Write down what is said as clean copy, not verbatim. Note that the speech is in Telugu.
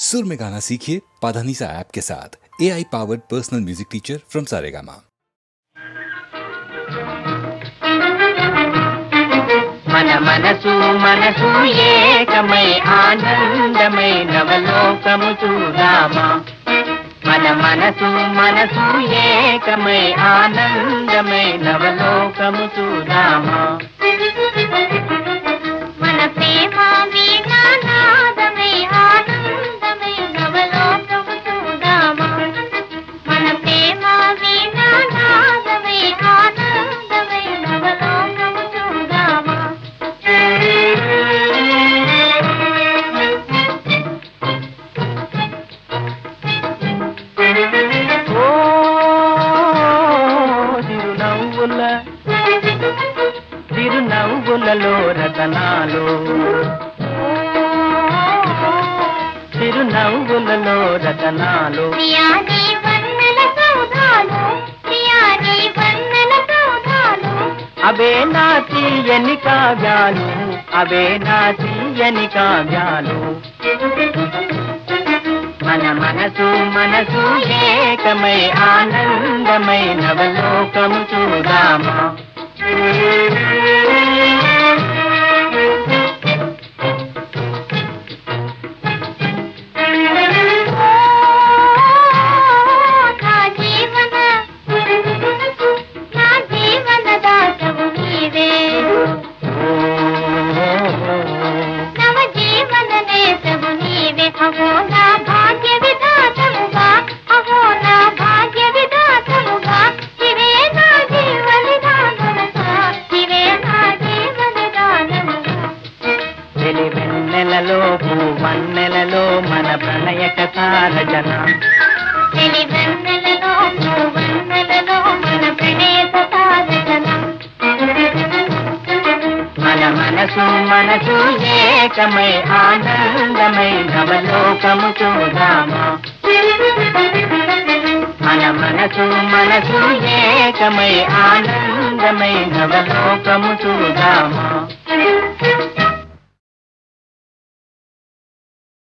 सुर में गाना सीखिए पाधानीसा ऐप के साथ। AI powered personal music teacher from Saregama. मन मनसु मनसु ఏకమై ఆనందమై నవలోకము చూడామా మన మనసు మనసు ఏకమై ఆనందమై నవలోకము చూడామా మన ప్రేమ వీణానాదమై ఆనందమై నవలోకము చూడామా మన ప్రేమ వీణానాదమై ఆనందమై నవలోకము చూడామా చిరునవ్వులలో రతనాలు చిరునవ్వులలో రతనాలు అవే నా తీయని కావ్యాలు అవే నా తీయని కావ్యాలు మన మనసు మనసు ఏకమై ఆనందమై నవలోకము చూడామా వన్నెలలో మన ప్రణయ కథా రచన మన మనసు మనసు ఏకమై ఆనందమై నవలోకము చూడామా మన మనసు మనసు ఏకమై ఆనందమై నవలోకము చూడామా